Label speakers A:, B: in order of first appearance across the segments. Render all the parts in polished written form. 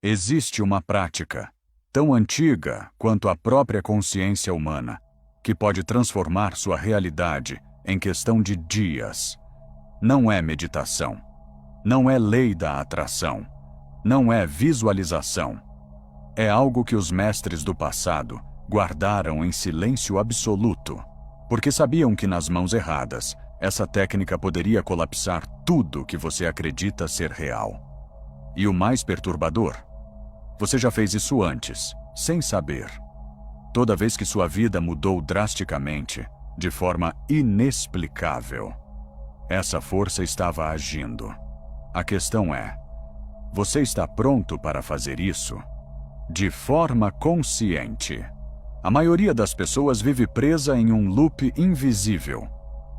A: Existe uma prática, tão antiga quanto a própria consciência humana, que pode transformar sua realidade em questão de dias. Não é meditação. Não é lei da atração. Não é visualização. É algo que os mestres do passado guardaram em silêncio absoluto, porque sabiam que nas mãos erradas, essa técnica poderia colapsar tudo que você acredita ser real. E o mais perturbador? Você já fez isso antes, sem saber. Toda vez que sua vida mudou drasticamente, de forma inexplicável, essa força estava agindo. A questão é: você está pronto para fazer isso? De forma consciente. A maioria das pessoas vive presa em um loop invisível.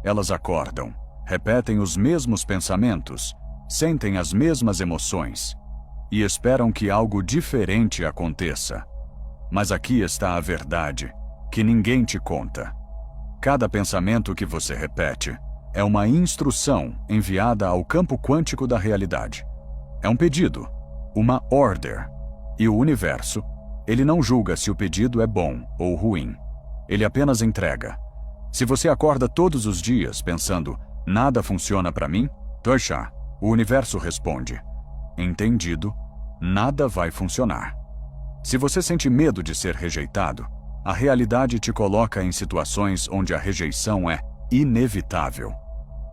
A: Elas acordam, repetem os mesmos pensamentos, sentem as mesmas emoções e esperam que algo diferente aconteça. Mas aqui está a verdade, que ninguém te conta. Cada pensamento que você repete é uma instrução enviada ao campo quântico da realidade. É um pedido, uma order. E o universo, ele não julga se o pedido é bom ou ruim. Ele apenas entrega. Se você acorda todos os dias pensando, nada funciona para mim, Toshá, o universo responde, entendido, nada vai funcionar. Se você sente medo de ser rejeitado, a realidade te coloca em situações onde a rejeição é inevitável.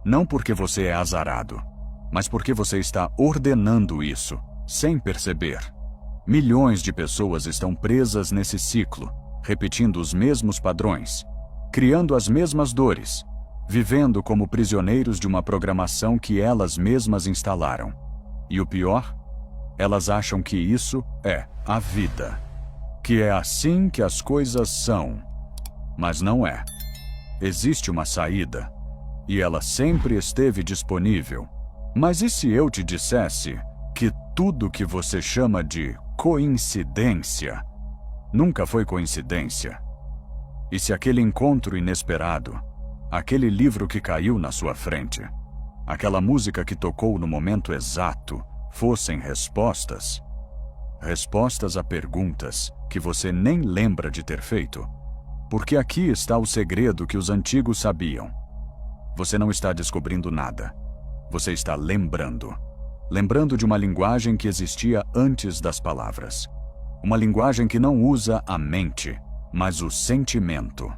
A: Não porque você é azarado, mas porque você está ordenando isso, sem perceber. Milhões de pessoas estão presas nesse ciclo, repetindo os mesmos padrões, criando as mesmas dores, vivendo como prisioneiros de uma programação que elas mesmas instalaram. E o pior? Elas acham que isso é a vida, que é assim que as coisas são. Mas não é. Existe uma saída, e ela sempre esteve disponível. Mas e se eu te dissesse que tudo que você chama de coincidência nunca foi coincidência? E se aquele encontro inesperado, aquele livro que caiu na sua frente, aquela música que tocou no momento exato, fossem respostas? Respostas a perguntas que você nem lembra de ter feito. Porque aqui está o segredo que os antigos sabiam. Você não está descobrindo nada. Você está lembrando. Lembrando de uma linguagem que existia antes das palavras. Uma linguagem que não usa a mente, mas o sentimento.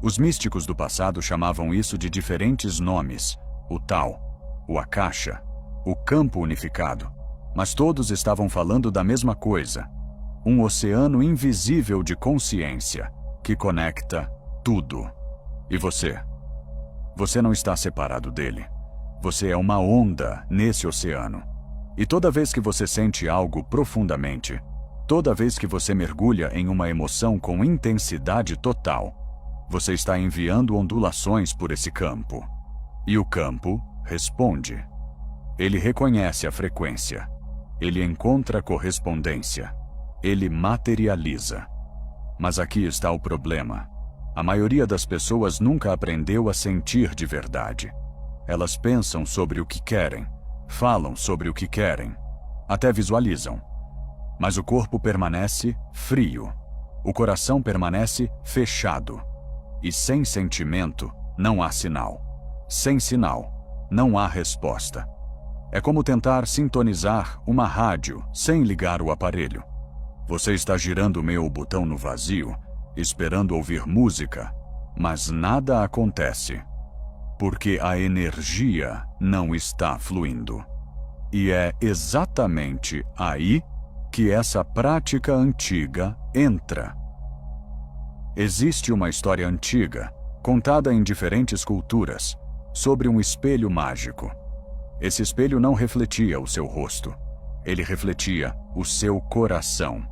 A: Os místicos do passado chamavam isso de diferentes nomes: o Tao, o Akasha, o campo unificado. Mas todos estavam falando da mesma coisa: um oceano invisível de consciência que conecta tudo. E você? Você não está separado dele. Você é uma onda nesse oceano. E toda vez que você sente algo profundamente, toda vez que você mergulha em uma emoção com intensidade total, você está enviando ondulações por esse campo. E o campo responde. Ele reconhece a frequência. Ele encontra correspondência. Ele materializa. Mas aqui está o problema. A maioria das pessoas nunca aprendeu a sentir de verdade. Elas pensam sobre o que querem, falam sobre o que querem, até visualizam. Mas o corpo permanece frio. O coração permanece fechado. E sem sentimento, não há sinal. Sem sinal, não há resposta. É como tentar sintonizar uma rádio sem ligar o aparelho. Você está girando o botão no vazio, esperando ouvir música, mas nada acontece. Porque a energia não está fluindo. E é exatamente aí que essa prática antiga entra. Existe uma história antiga, contada em diferentes culturas, sobre um espelho mágico. Esse espelho não refletia o seu rosto. Ele refletia o seu coração.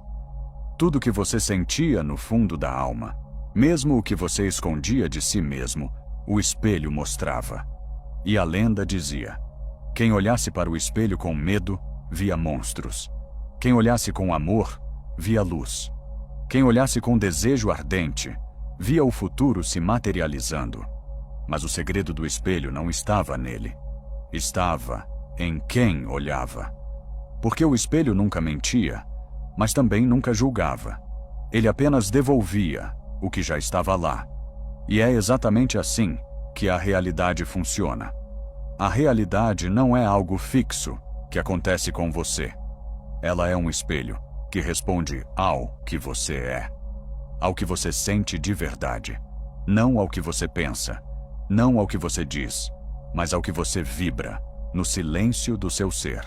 A: Tudo que você sentia no fundo da alma, mesmo o que você escondia de si mesmo, o espelho mostrava. E a lenda dizia: quem olhasse para o espelho com medo, via monstros. Quem olhasse com amor, via luz. Quem olhasse com desejo ardente, via o futuro se materializando. Mas o segredo do espelho não estava nele. Estava em quem olhava. Porque o espelho nunca mentia, mas também nunca julgava. Ele apenas devolvia o que já estava lá. E é exatamente assim que a realidade funciona. A realidade não é algo fixo que acontece com você. Ela é um espelho que responde ao que você é, ao que você sente de verdade, não ao que você pensa, não ao que você diz, mas ao que você vibra no silêncio do seu ser.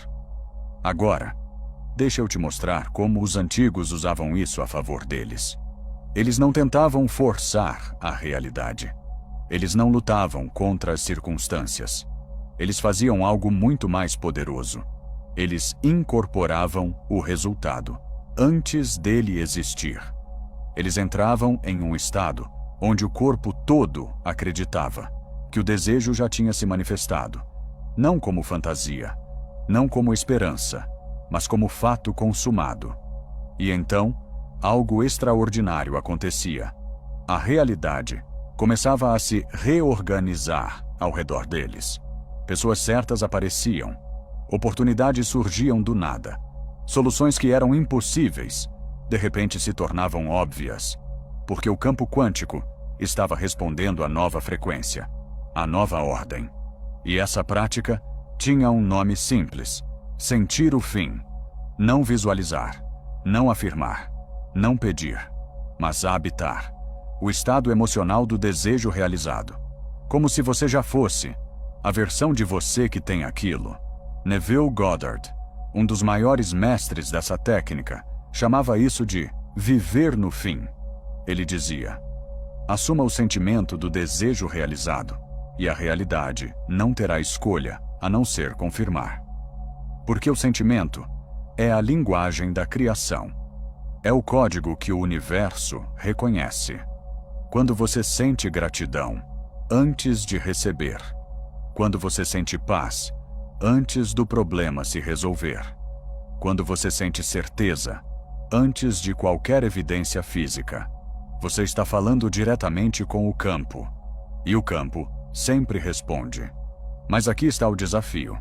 A: Agora, deixa eu te mostrar como os antigos usavam isso a favor deles. Eles não tentavam forçar a realidade. Eles não lutavam contra as circunstâncias. Eles faziam algo muito mais poderoso. Eles incorporavam o resultado antes dele existir. Eles entravam em um estado onde o corpo todo acreditava que o desejo já tinha se manifestado, não como fantasia, não como esperança, mas como fato consumado. E então, algo extraordinário acontecia. A realidade começava a se reorganizar ao redor deles. Pessoas certas apareciam. Oportunidades surgiam do nada. Soluções que eram impossíveis, de repente se tornavam óbvias, porque o campo quântico estava respondendo à nova frequência, à nova ordem. E essa prática tinha um nome simples: sentir o fim. Não visualizar, não afirmar, não pedir, mas habitar. O estado emocional do desejo realizado. Como se você já fosse a versão de você que tem aquilo. Neville Goddard, um dos maiores mestres dessa técnica, chamava isso de viver no fim. Ele dizia: assuma o sentimento do desejo realizado, e a realidade não terá escolha a não ser confirmar. Porque o sentimento é a linguagem da criação. É o código que o universo reconhece. Quando você sente gratidão antes de receber. Quando você sente paz antes do problema se resolver. Quando você sente certeza antes de qualquer evidência física. Você está falando diretamente com o campo. E o campo sempre responde. Mas aqui está o desafio.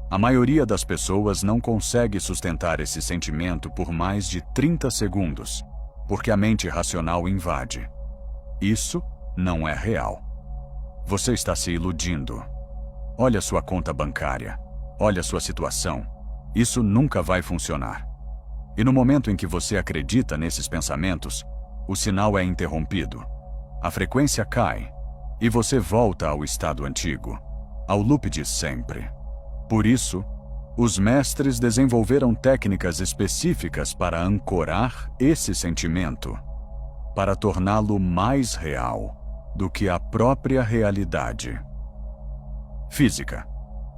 A: A maioria das pessoas não consegue sustentar esse sentimento por mais de 30 segundos, porque a mente racional invade. Isso não é real. Você está se iludindo. Olha sua conta bancária. Olha sua situação. Isso nunca vai funcionar. E no momento em que você acredita nesses pensamentos, o sinal é interrompido. A frequência cai e você volta ao estado antigo, ao loop de sempre. Por isso, os mestres desenvolveram técnicas específicas para ancorar esse sentimento, para torná-lo mais real do que a própria realidade. Física.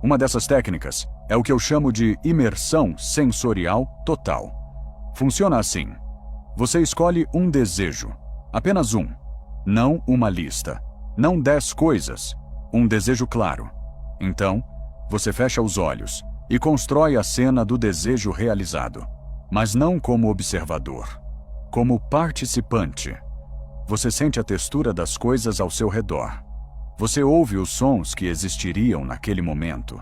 A: Uma dessas técnicas é o que eu chamo de imersão sensorial total. Funciona assim. Você escolhe um desejo, apenas um, não uma lista, não 10 coisas, um desejo claro. Então, você fecha os olhos e constrói a cena do desejo realizado, mas não como observador, como participante. Você sente a textura das coisas ao seu redor. Você ouve os sons que existiriam naquele momento.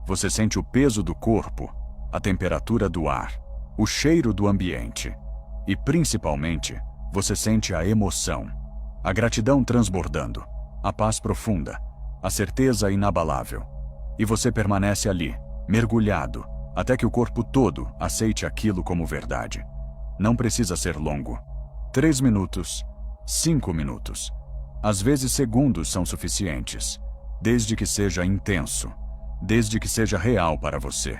A: Você sente o peso do corpo, a temperatura do ar, o cheiro do ambiente. E, principalmente, você sente a emoção, a gratidão transbordando, a paz profunda, a certeza inabalável. E você permanece ali, mergulhado, até que o corpo todo aceite aquilo como verdade. Não precisa ser longo. 3 minutos, 5 minutos. Às vezes segundos são suficientes, desde que seja intenso, desde que seja real para você.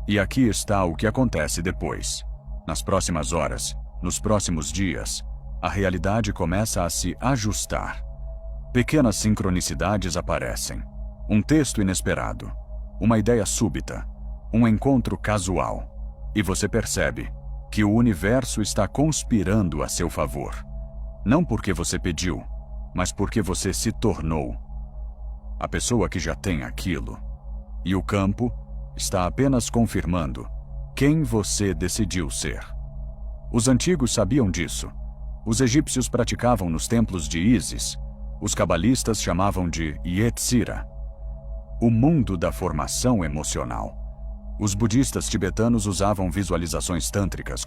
A: E aqui está o que acontece depois. Nas próximas horas, nos próximos dias, a realidade começa a se ajustar. Pequenas sincronicidades aparecem. Um texto inesperado, uma ideia súbita, um encontro casual. E você percebe que o universo está conspirando a seu favor. Não porque você pediu, mas porque você se tornou a pessoa que já tem aquilo. E o campo está apenas confirmando quem você decidiu ser. Os antigos sabiam disso. Os egípcios praticavam nos templos de Ísis. Os cabalistas chamavam de Yetzirah, o mundo da formação emocional. Os budistas tibetanos usavam visualizações tântricas